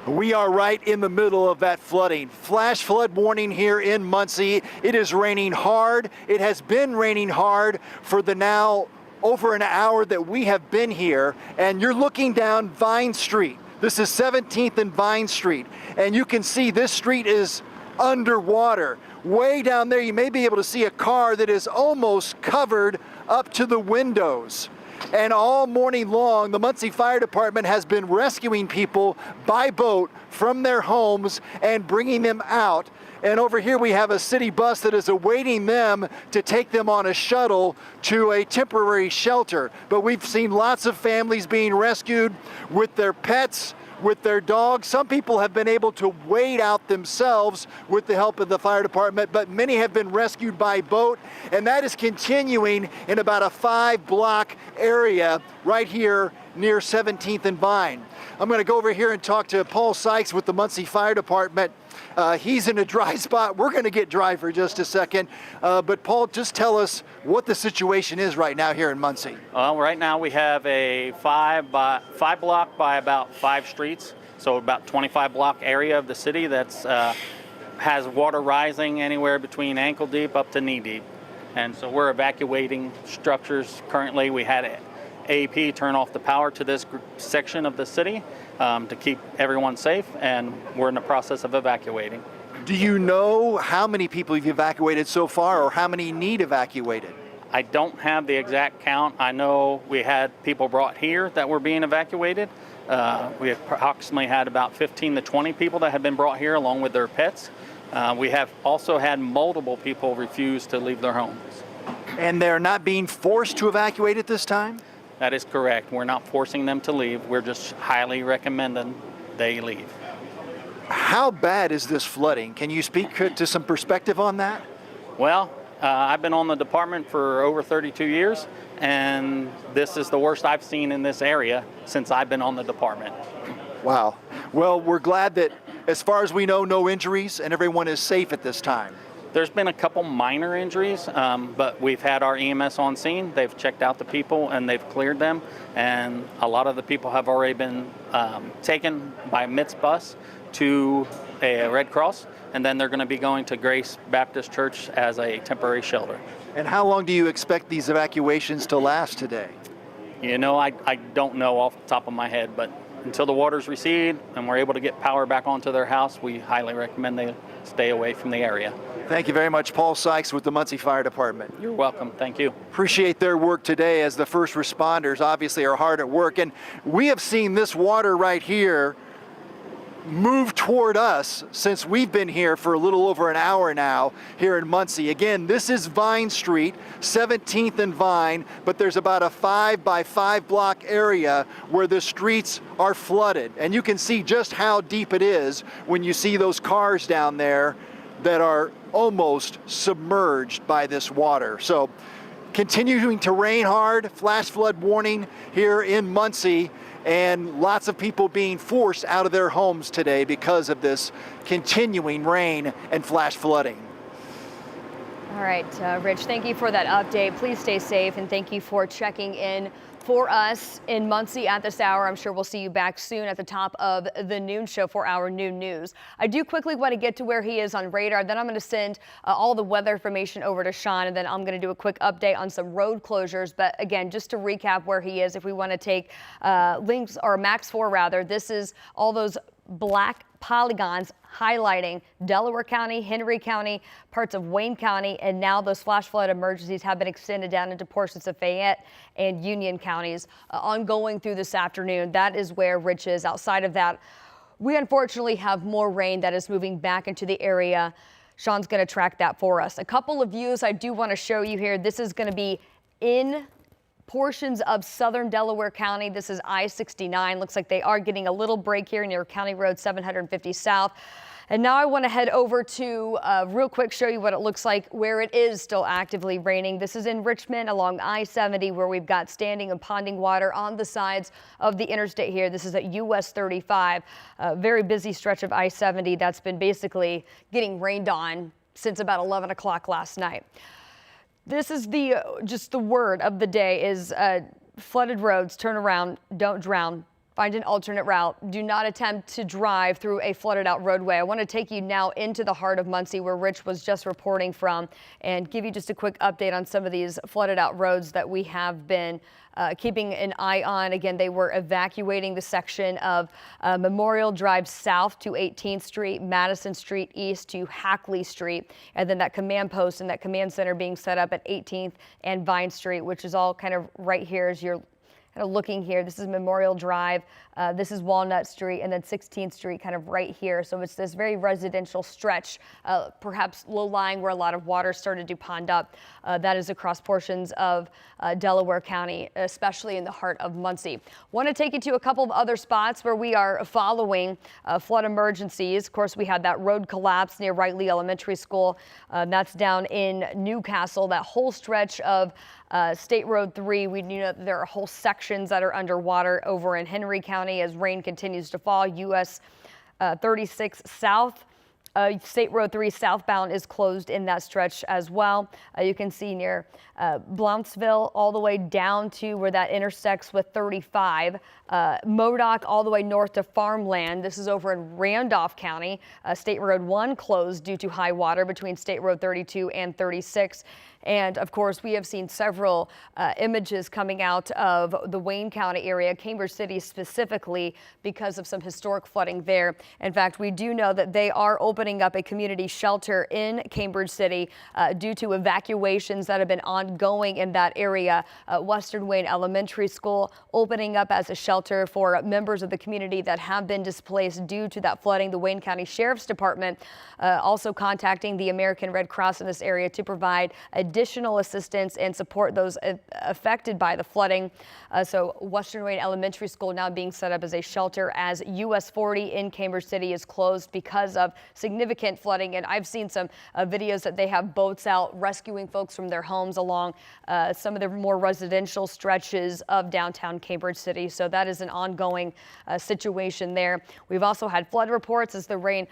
We are right in the middle of that flooding. Flash flood warning here in Muncie. It is raining hard. It has been raining hard for the now over an hour that we have been here. And you're looking down Vine Street. This is 17th and Vine Street. And you can see this street is underwater. Way down there, you may be able to see a car that is almost covered up to the windows. And all morning long, the Muncie Fire Department has been rescuing people by boat from their homes and bringing them out. And over here we have a city bus that is awaiting them to take them on a shuttle to a temporary shelter. But we've seen lots of families being rescued with their pets, with their dogs. Some people have been able to wade out themselves with the help of the fire department, but many have been rescued by boat, and that is continuing in about a 5-block area right here near 17th and Vine. I'm going to go over here and talk to Paul Sykes with the Muncie Fire Department. He's in a dry spot. We're going to get dry for just a second. But Paul, just tell us what the situation is right now here in Muncie. Right now we have a 5-block by about 5 streets, so about 25-block area of the city that's has water rising anywhere between ankle deep up to knee deep. And so we're evacuating structures currently. We had AEP turn off the power to this section of the city to keep everyone safe, and we're in the process of evacuating. Do you know how many people you've evacuated so far, or how many need evacuated? I don't have the exact count. I know we had people brought here that were being evacuated. We approximately had about 15 to 20 people that had been brought here along with their pets. We have also had multiple people refuse to leave their homes. And they're not being forced to evacuate at this time? That is correct. We're not forcing them to leave. We're just highly recommending they leave. How bad is this flooding? Can you speak to some perspective on that? Well, I've been on the department for over 32 years, and this is the worst I've seen in this area since I've been on the department. Wow. Well, we're glad that, as far as we know, no injuries and everyone is safe at this time. There's been a couple minor injuries, but we've had our EMS on scene. They've checked out the people and they've cleared them. And a lot of the people have already been taken by MITS bus to a Red Cross. And then they're going to be going to Grace Baptist Church as a temporary shelter. And how long do you expect these evacuations to last today? You know, I don't know off the top of my head, but until the waters recede and we're able to get power back onto their house, we highly recommend they stay away from the area. Thank you very much, Paul Sykes with the Muncie Fire Department. You're welcome. Thank you. Appreciate their work today, as the first responders obviously are hard at work. And we have seen this water right here move toward us since we've been here for a little over an hour now here in Muncie. Again, this is Vine Street, 17th and Vine, but there's about a 5-by-5 block area where the streets are flooded. And you can see just how deep it is when you see those cars down there that are almost submerged by this water. So continuing to rain hard, flash flood warning here in Muncie, and lots of people being forced out of their homes today because of this continuing rain and flash flooding. All right, Rich, thank you for that update. Please stay safe, and thank you for checking in for us in Muncie at this hour. I'm sure we'll see you back soon at the top of the noon show for our noon news. I do quickly want to get to where he is on radar. Then I'm going to send all the weather information over to Sean, and then I'm going to do a quick update on some road closures. But again, just to recap where he is, if we want to take links, or Max 4 rather, this is all those black polygons highlighting Delaware County, Henry County, parts of Wayne County, and now those flash flood emergencies have been extended down into portions of Fayette and Union counties ongoing through this afternoon. That is where Rich is. Outside of that, we unfortunately have more rain that is moving back into the area Sean's going to track that for us. A couple of views I do want to show you here. This is going to be in portions of southern Delaware County. This is I-69. Looks like they are getting a little break here near County Road 750 South. And now I want to head over to real quick show you what it looks like where it is still actively raining. This is in Richmond along I-70 where we've got standing and ponding water on the sides of the interstate here. This is at US 35, a very busy stretch of I-70 that's been basically getting rained on since about 11 o'clock last night. This is just the word of the day is flooded roads, turn around, don't drown. Find an alternate route. Do not attempt to drive through a flooded out roadway. I want to take you now into the heart of Muncie where Rich was just reporting from and give you just a quick update on some of these flooded out roads that we have been keeping an eye on. Again, they were evacuating the section of Memorial Drive South to 18th Street, Madison Street East to Hackley Street, and then that command post and that command center being set up at 18th and Vine Street, which is all kind of right here as you're kind of looking here. This is Memorial Drive, this is Walnut Street, and then 16th Street kind of right here. So it's this very residential stretch, perhaps low-lying where a lot of water started to pond up. That is across portions of Delaware County, especially in the heart of Muncie. Want to take you to a couple of other spots where we are following flood emergencies. Of course, we had that road collapse near Wright Lee Elementary School. That's down in Newcastle, that whole stretch of State Road 3. We know that there are whole sections that are underwater over in Henry County as rain continues to fall. US 36 South. State Road 3 southbound is closed in that stretch as well. You can see near Blountsville all the way down to where that intersects with 35. Modoc all the way north to Farmland. This is over in Randolph County. State Road 1 closed due to high water between State Road 32 and 36. And of course, we have seen several images coming out of the Wayne County area, Cambridge City specifically, because of some historic flooding there. In fact, we do know that they are opening up a community shelter in Cambridge City due to evacuations that have been ongoing in that area. Western Wayne Elementary School opening up as a shelter for members of the community that have been displaced due to that flooding. The Wayne County Sheriff's Department also contacting the American Red Cross in this area to provide additional assistance and support those affected by the flooding. So Western Wayne Elementary School now being set up as a shelter as US 40 in Cambridge City is closed because of significant flooding. And I've seen some videos that they have boats out rescuing folks from their homes along some of the more residential stretches of downtown Cambridge City. So that is an ongoing situation there. We've also had flood reports as the rain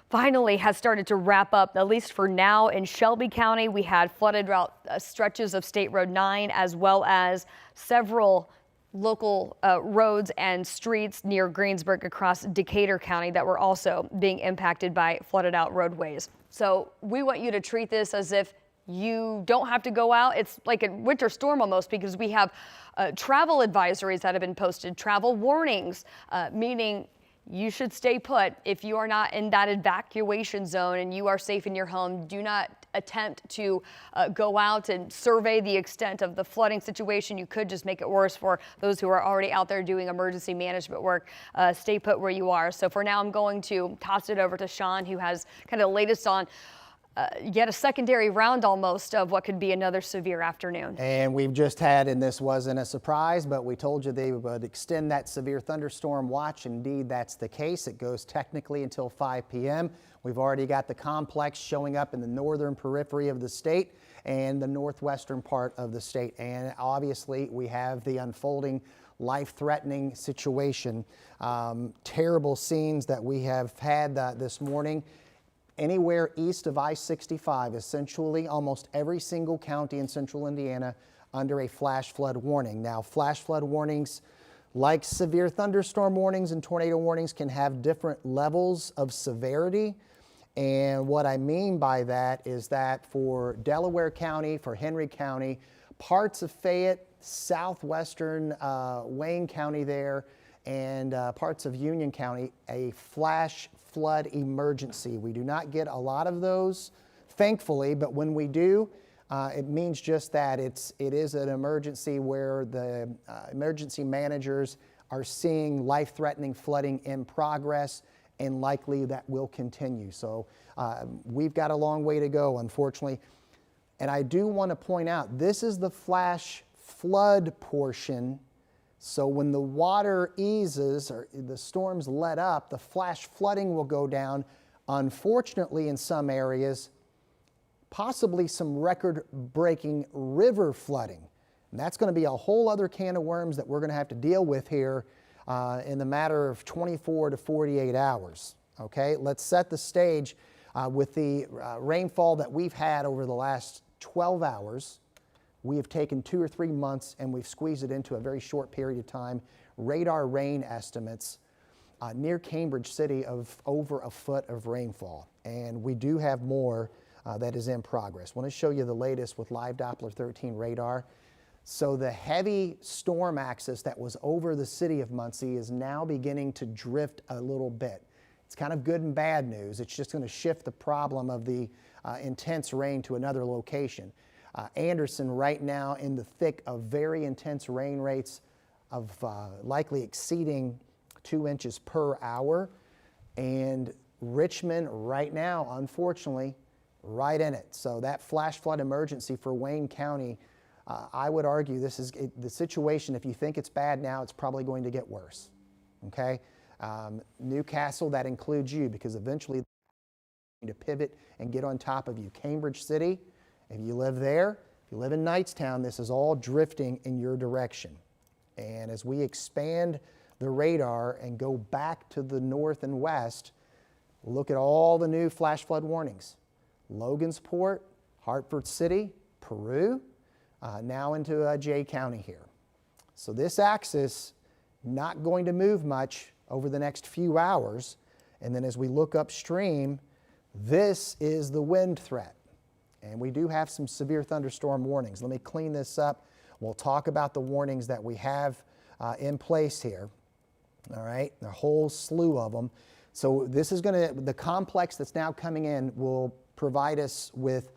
finally has started to wrap up, at least for now, in Shelby County. We had flooded route stretches of State Road 9 as well as several local roads and streets near Greensburg across Decatur County that were also being impacted by flooded out roadways. So we want you to treat this as if you don't have to go out. It's like a winter storm almost, because we have travel advisories that have been posted, travel warnings, meaning you should stay put. If you are not in that evacuation zone and you are safe in your home, do not attempt to go out and survey the extent of the flooding situation. You could just make it worse for those who are already out there doing emergency management work. Stay put where you are. So for now, I'm going to toss it over to Sean, who has kind of the latest on yet a secondary round almost of what could be another severe afternoon. And we've just had, and this wasn't a surprise, but we told you they would extend that severe thunderstorm watch. Indeed, that's the case. It goes technically until 5 p.m. We've already got the complex showing up in the northern periphery of the state and the northwestern part of the state. And obviously, we have the unfolding life-threatening situation. Terrible scenes that we have had this morning. Anywhere east of I-65, essentially almost every single county in central Indiana under a flash flood warning. Now, flash flood warnings, like severe thunderstorm warnings and tornado warnings, can have different levels of severity. And what I mean by that is that for Delaware County, for Henry County, parts of Fayette, southwestern Wayne County there, and parts of Union County, a flash flood emergency. We do not get a lot of those, thankfully, but when we do, it means just that. It is an emergency where the emergency managers are seeing life-threatening flooding in progress, and likely that will continue. So we've got a long way to go, unfortunately. And I do want to point out, this is the flash flood portion. So when the water eases or the storms let up, the flash flooding will go down. Unfortunately, in some areas, possibly some record-breaking river flooding. And that's going to be a whole other can of worms that we're going to have to deal with here in the matter of 24 to 48 hours. Okay, let's set the stage with the rainfall that we've had over the last 12 hours. We have taken 2 or 3 months and we've squeezed it into a very short period of time. Radar rain estimates near Cambridge City of over a foot of rainfall. And we do have more that is in progress. I want to show you the latest with live Doppler 13 radar. So the heavy storm axis that was over the city of Muncie is now beginning to drift a little bit. It's kind of good and bad news. It's just going to shift the problem of the intense rain to another location. Anderson right now in the thick of very intense rain rates of likely exceeding 2 inches per hour. And Richmond right now, unfortunately, right in it. So that flash flood emergency for Wayne County, I would argue this is the situation. If you think it's bad now, it's probably going to get worse. Okay? Newcastle, that includes you, because eventually they're going to pivot and get on top of you. Cambridge City, if you live there, if you live in Knightstown, this is all drifting in your direction. And as we expand the radar and go back to the north and west, look at all the new flash flood warnings. Logansport, Hartford City, Peru, now into Jay County here. So this axis not going to move much over the next few hours. And then as we look upstream, this is the wind threat. And we do have some severe thunderstorm warnings. Let me clean this up. We'll talk about the warnings that we have in place here. All right, a whole slew of them. So this is going to, the complex that's now coming in will provide us with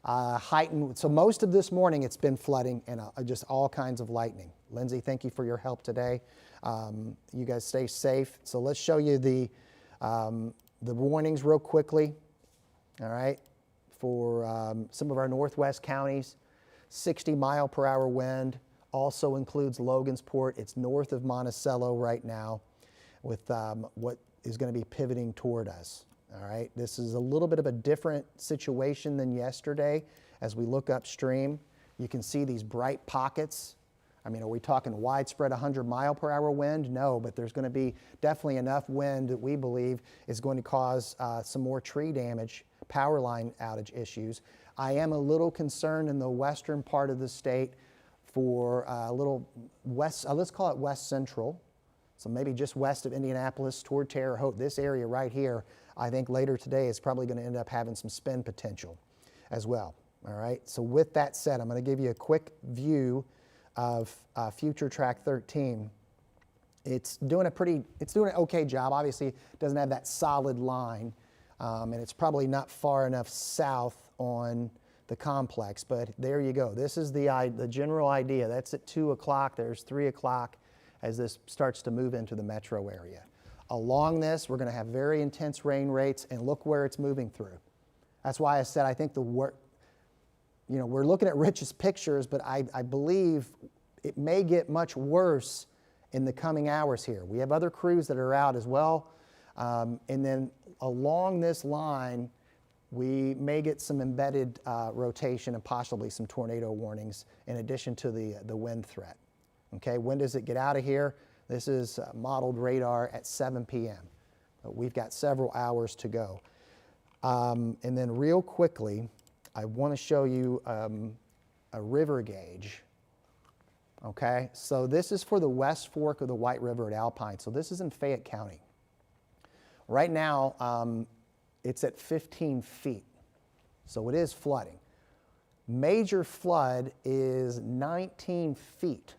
heightened, so most of this morning it's been flooding and just all kinds of lightning. Lindsay, thank you for your help today. You guys stay safe. So let's show you the warnings real quickly. All right. For some of our northwest counties, 60-mile-per-hour wind, also includes Logansport. It's north of Monticello right now with what is going to be pivoting toward us. All right, this is a little bit of a different situation than yesterday. As we look upstream, you can see these bright pockets. I mean, are we talking widespread 100-mile-per-hour wind? No, but there's going to be definitely enough wind that we believe is going to cause some more tree damage, power line outage issues. I am a little concerned in the western part of the state for a little west, let's call it west central. So maybe just west of Indianapolis toward Terre Haute. This area right here, I think later today is probably going to end up having some spin potential as well. All right, so with that said, I'm going to give you a quick view of Future Track 13. It's doing an okay job. Obviously, it doesn't have that solid line, and it's probably not far enough south on the complex, but there you go. This is the general idea. That's at 2 o'clock. There's 3 o'clock as this starts to move into the metro area. Along this, we're going to have very intense rain rates, and look where it's moving through. That's why I said I think we're looking at Rich's pictures, but I believe it may get much worse in the coming hours here. We have other crews that are out as well, and then along this line, we may get some embedded rotation and possibly some tornado warnings in addition to the wind threat. Okay, when does it get out of here? This is modeled radar at 7 p.m. But we've got several hours to go. And then real quickly, I want to show you a river gauge. Okay, so this is for the West Fork of the White River at Alpine. So this is in Fayette County. Right now, it's at 15 feet. So it is flooding. Major flood is 19 feet.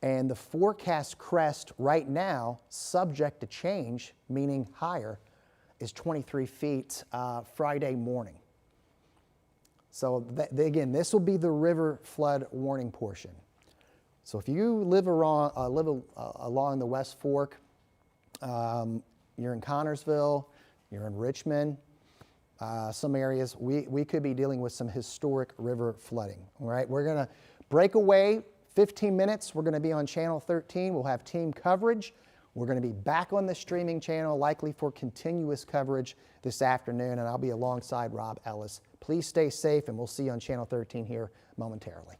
And the forecast crest right now, subject to change, meaning higher, is 23 feet Friday morning. So again, this will be the river flood warning portion. So if you live along the West Fork, you're in Connorsville, you're in Richmond, some areas, we could be dealing with some historic river flooding. All right, we're going to break away 15 minutes. We're going to be on Channel 13. We'll have team coverage. We're going to be back on the streaming channel, likely for continuous coverage this afternoon, and I'll be alongside Rob Ellis. Please stay safe, and we'll see you on Channel 13 here momentarily.